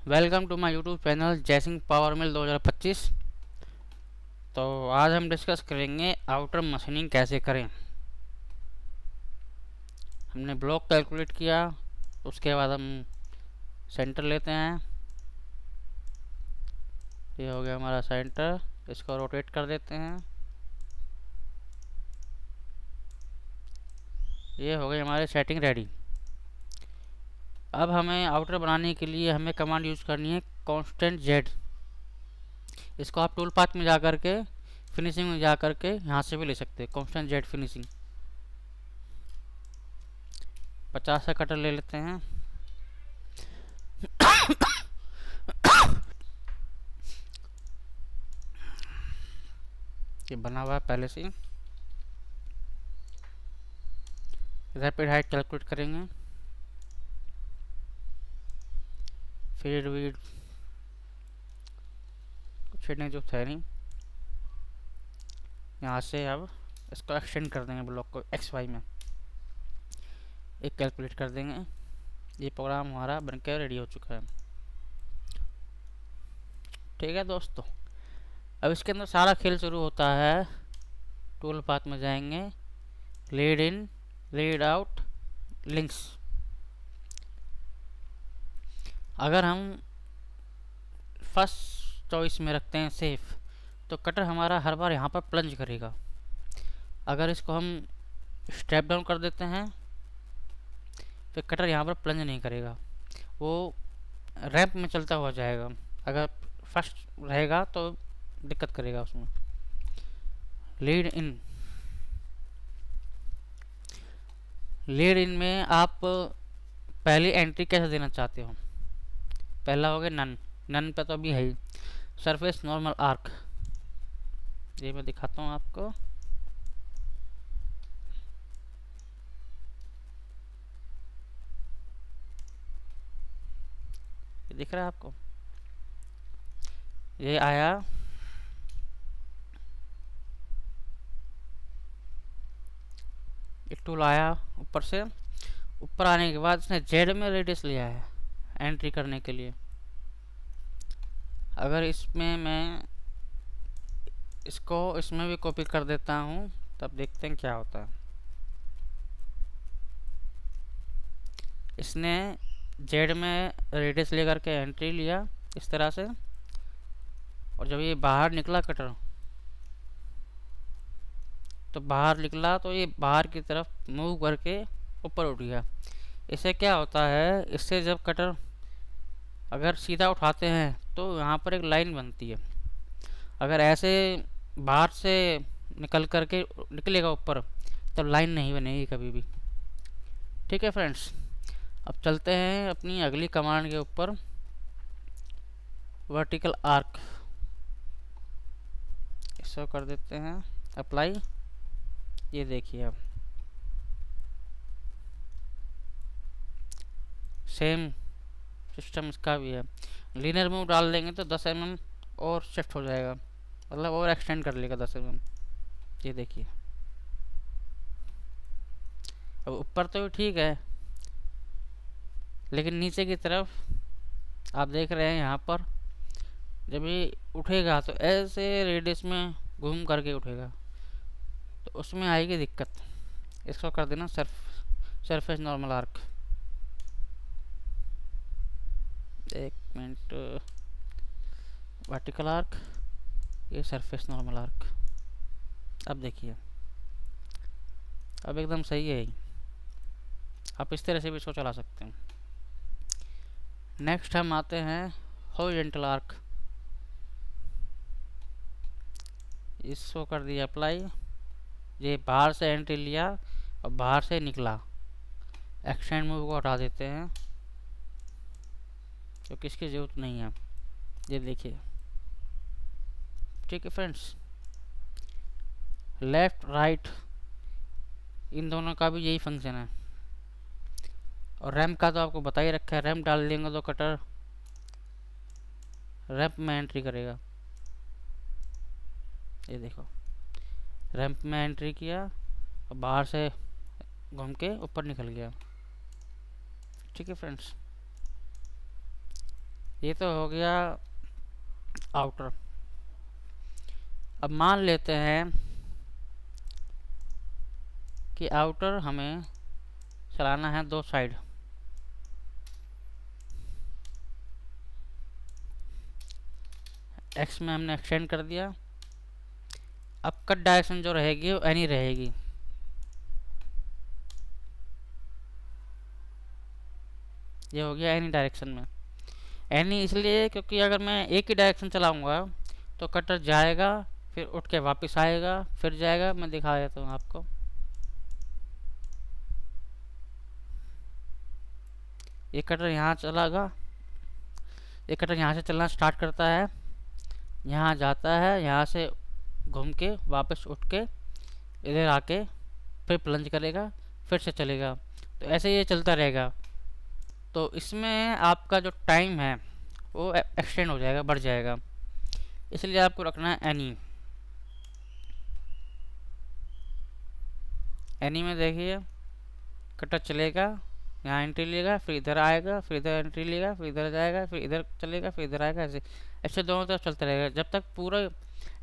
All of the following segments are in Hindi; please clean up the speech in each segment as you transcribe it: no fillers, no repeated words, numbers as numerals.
Welcome to my YouTube channel Jaisingh power mill 2025। तो आज हम डिस्कस करेंगे आउटर मशीनिंग कैसे करें। हमने ब्लॉक कैलकुलेट किया, उसके बाद हम सेंटर लेते हैं। ये हो गया हमारा सेंटर, इसको रोटेट कर देते हैं। ये हो गई हमारी सेटिंग रेडी। अब हमें आउटर बनाने के लिए हमें कमांड यूज़ करनी है कांस्टेंट जेड। इसको आप टूल पाथ में जा कर के फिनिशिंग में जा कर के यहाँ से भी ले सकते हैं। कांस्टेंट जेड फिनिशिंग 50 का कटर ले लेते हैं। ये बना हुआ है पहले से। रैपिड हाइट कैलकुलेट करेंगे, फिर वीड कुछ नहीं जो था नहीं। यहाँ से अब इसको एक्सटेंड कर देंगे ब्लॉक को एक्स वाई में, एक कैलकुलेट कर देंगे। ये प्रोग्राम हमारा बनकर रेडी हो चुका है। ठीक है दोस्तों, अब इसके अंदर सारा खेल शुरू होता है। टूल पाथ में जाएंगे, lead in, lead out, links. अगर हम फर्स्ट चॉइस में रखते हैं सेफ, तो कटर हमारा हर बार यहाँ पर प्लंज करेगा। अगर इसको हम स्टेप डाउन कर देते हैं, फिर कटर यहाँ पर प्लंज नहीं करेगा, वो रैंप में चलता हुआ जाएगा। अगर फर्स्ट रहेगा तो दिक्कत करेगा उसमें। लीड इन, लीड इन में आप पहली एंट्री कैसे देना चाहते हो। पहला हो गया नन, नन पे तो अभी है ही। सरफेस नॉर्मल आर्क, ये मैं दिखाता हूँ आपको। ये दिख रहा है आपको, ये आया। एक टूल आया ऊपर से, ऊपर आने के बाद इसने जेड में रेडियस लिया है एंट्री करने के लिए। अगर इसमें मैं इसको इसमें भी कॉपी कर देता हूँ, तब देखते हैं क्या होता है। इसने जेड में रेडियस लेकर के एंट्री लिया इस तरह से, और जब ये बाहर निकला कटर, तो बाहर निकला तो ये बाहर की तरफ मूव करके ऊपर उठ गया। इससे क्या होता है, इससे जब कटर अगर सीधा उठाते हैं तो यहाँ पर एक लाइन बनती है। अगर ऐसे बाहर से निकल करके निकलेगा ऊपर, तब लाइन नहीं बनेगी कभी भी। ठीक है फ्रेंड्स, अब चलते हैं अपनी अगली कमांड के ऊपर। वर्टिकल आर्क, इसको कर देते हैं अप्लाई। ये देखिए, अब सेम सिस्टम इसका भी है। लीनियर मूव डाल देंगे तो 10 mm और शिफ्ट हो जाएगा, मतलब और एक्सटेंड कर लेगा 10 mm। ये देखिए, अब ऊपर तो ठीक है, लेकिन नीचे की तरफ आप देख रहे हैं यहाँ पर जब ये उठेगा तो ऐसे रेडियस में घूम करके उठेगा, तो उसमें आएगी दिक्कत। इसको कर देना सरफेस नॉर्मल आर्क। एक मिनट, वर्टिकल आर्क, ये सरफेस नॉर्मल आर्क। अब देखिए, अब एकदम सही है। आप इस तरह से भी इसको चला सकते हैं। नेक्स्ट हम आते हैं हॉरिजॉन्टल आर्क। इसको कर दिया अप्लाई। ये बाहर से एंट्री लिया और बाहर से निकला। एक्सटेंड मूव को हटा देते हैं क्योंकि इसकी ज़रूरत नहीं है। ये देखिए, ठीक है फ्रेंड्स। लेफ्ट राइट इन दोनों का भी यही फंक्शन है। और रैम्प का तो आपको बता ही रखा है, रैम्प डाल देंगे तो कटर रैम्प में एंट्री करेगा। ये देखो, रैम्प में एंट्री किया और बाहर से घूम के ऊपर निकल गया। ठीक है फ्रेंड्स, ये तो हो गया आउटर। अब मान लेते हैं कि आउटर हमें चलाना है दो साइड। एक्स में हमने एक्सटेंड कर दिया। अब कट डायरेक्शन जो रहेगी वो एनी रहेगी। ये हो गया एनी डायरेक्शन में। एनी इसलिए क्योंकि अगर मैं एक ही डायरेक्शन चलाऊंगा तो कटर जाएगा, फिर उठ के वापस आएगा, फिर जाएगा। मैं दिखा देता हूँ आपको। ये कटर यहाँ चलागा, ये कटर यहाँ से चलना स्टार्ट करता है, यहाँ जाता है, यहाँ से घूम के वापस उठ के इधर आके फिर प्लंज करेगा, फिर से चलेगा। तो ऐसे ये चलता रहेगा। तो इसमें आपका जो टाइम है वो एक्सटेंड हो जाएगा, बढ़ जाएगा। इसलिए आपको रखना है एनी। एनी में देखिए कटर चलेगा, यहाँ एंट्री लेगा, फिर इधर आएगा, फिर इधर एंट्री लेगा, फिर इधर जाएगा, फिर इधर चलेगा, फिर इधर आएगा। ऐसे ऐसे दोनों तरफ चलता रहेगा जब तक पूरा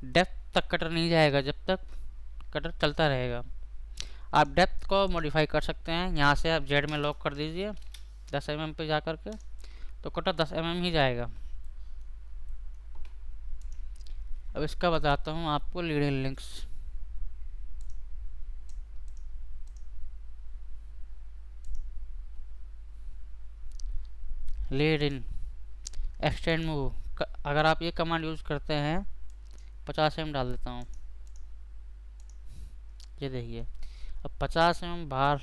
डेप्थ तक कटर नहीं जाएगा, जब तक कटर चलता रहेगा। आप डेप्थ को मॉडिफाई कर सकते हैं। यहाँ से आप जेड में लॉक कर दीजिए 10 mm पे जा करके, तो कटर 10 mm ही जाएगा। अब इसका बताता हूँ आपको leading links. Lead in, extend move. अगर आप ये कमांड यूज़ करते हैं, 50 mm डाल देता हूँ। ये देखिए अब 50 mm बाहर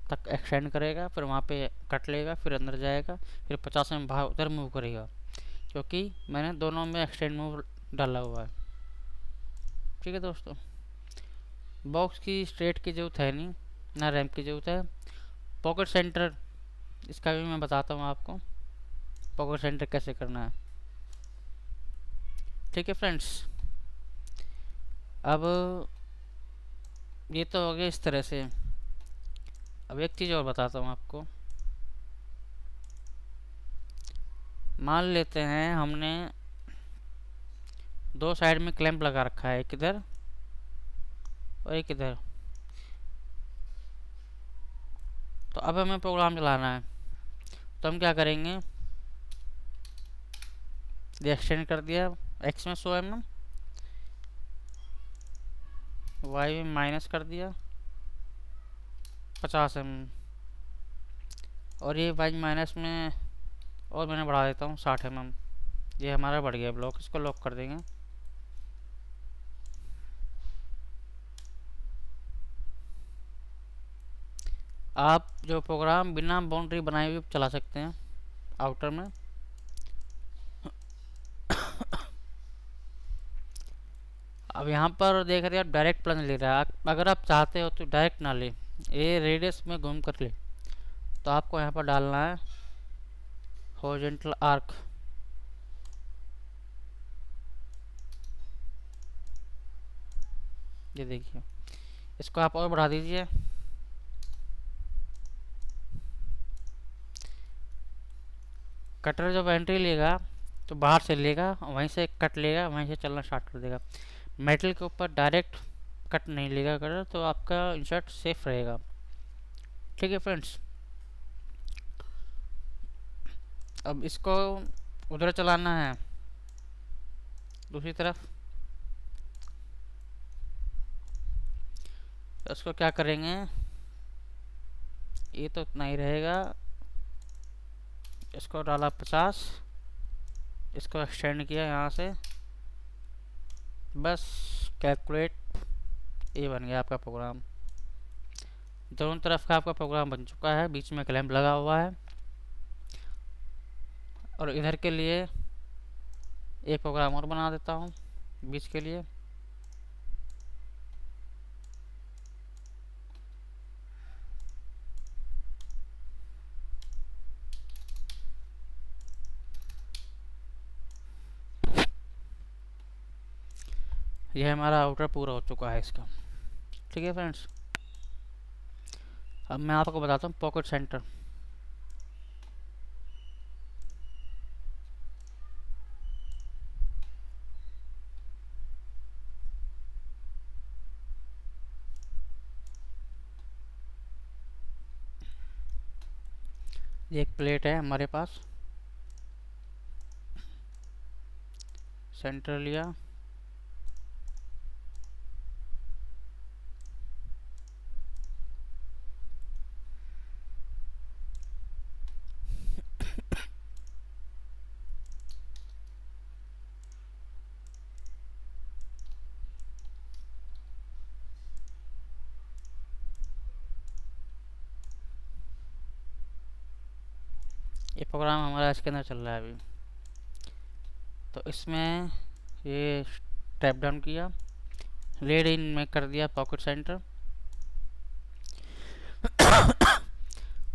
तक एक्सटेंड करेगा, फिर वहाँ पे कट लेगा, फिर अंदर जाएगा, फिर 50 mm बाहर उधर मूव करेगा, क्योंकि मैंने दोनों में एक्सटेंड मूव डाला हुआ है। ठीक है दोस्तों, बॉक्स की स्ट्रेट की जरूरत है नहीं, ना रैम्प की जरूरत है। पॉकेट सेंटर, इसका भी मैं बताता हूँ आपको पॉकेट सेंटर कैसे करना है। ठीक है फ्रेंड्स, अब ये तो हो गया इस तरह से। अब एक चीज़ और बताता हूँ आपको। मान लेते हैं हमने दो साइड में क्लैंप लगा रखा है, एक इधर और एक इधर। तो अब हमें प्रोग्राम चलाना है, तो हम क्या करेंगे, ये एक्सटेंड कर दिया एक्स में 100 mm, वाई में माइनस कर दिया 50 mm, और ये वाई माइनस में और मैंने बढ़ा देता हूँ 60 mm। ये हमारा बढ़ गया ब्लॉक, इसको लॉक कर देंगे। आप जो प्रोग्राम बिना बाउंड्री बनाए हुए चला सकते हैं आउटर में। अब यहाँ पर देख रहे हैं आप डायरेक्ट प्लंज ले रहा है। अगर आप चाहते हो तो डायरेक्ट ना ले, ये रेडियस में घूम कर ले। तो आपको यहाँ पर डालना है हॉरिजॉन्टल आर्क। ये देखिए, इसको आप और बढ़ा दीजिए। कटर जब एंट्री लेगा तो बाहर से लेगा, वहीं से कट लेगा, वहीं से चलना स्टार्ट कर देगा। मेटल के ऊपर डायरेक्ट कट नहीं लेगा कटर, तो आपका इंसर्ट सेफ रहेगा। ठीक है फ्रेंड्स, अब इसको उधर चलाना है दूसरी तरफ। उसको क्या करेंगे, ये तो इतना ही रहेगा। इसको डाला 50, इसको एक्सटेंड किया यहाँ से, बस कैलकुलेट, ये बन गया आपका प्रोग्राम। दोनों तरफ का आपका प्रोग्राम बन चुका है, बीच में क्लैंप लगा हुआ है। और इधर के लिए एक प्रोग्राम और बना देता हूँ बीच के लिए। यह हमारा आउटर पूरा हो चुका है इसका। ठीक है फ्रेंड्स, अब मैं आपको बताता हूँ पॉकेट सेंटर। ये एक प्लेट है हमारे पास, सेंटर लिया, ये प्रोग्राम हमारा इसके अंदर चल रहा है अभी। तो इसमें ये टैप डाउन किया, लेड इन में कर दिया पॉकेट सेंटर।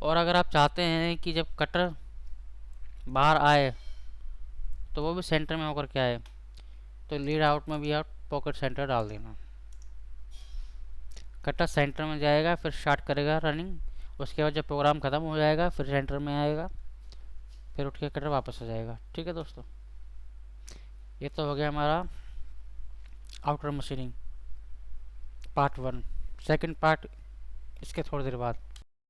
और अगर आप चाहते हैं कि जब कटर बाहर आए तो वो भी सेंटर में होकर के आए, तो लीड आउट में भी आप पॉकेट सेंटर डाल देना। कटर सेंटर में जाएगा, फिर स्टार्ट करेगा रनिंग, उसके बाद जब प्रोग्राम ख़त्म हो जाएगा फिर सेंटर में आएगा, फिर उठ के कटर वापस आ जाएगा। ठीक है दोस्तों, ये तो हो गया हमारा outer machining part 1। Second part इसके थोड़ी देर बाद।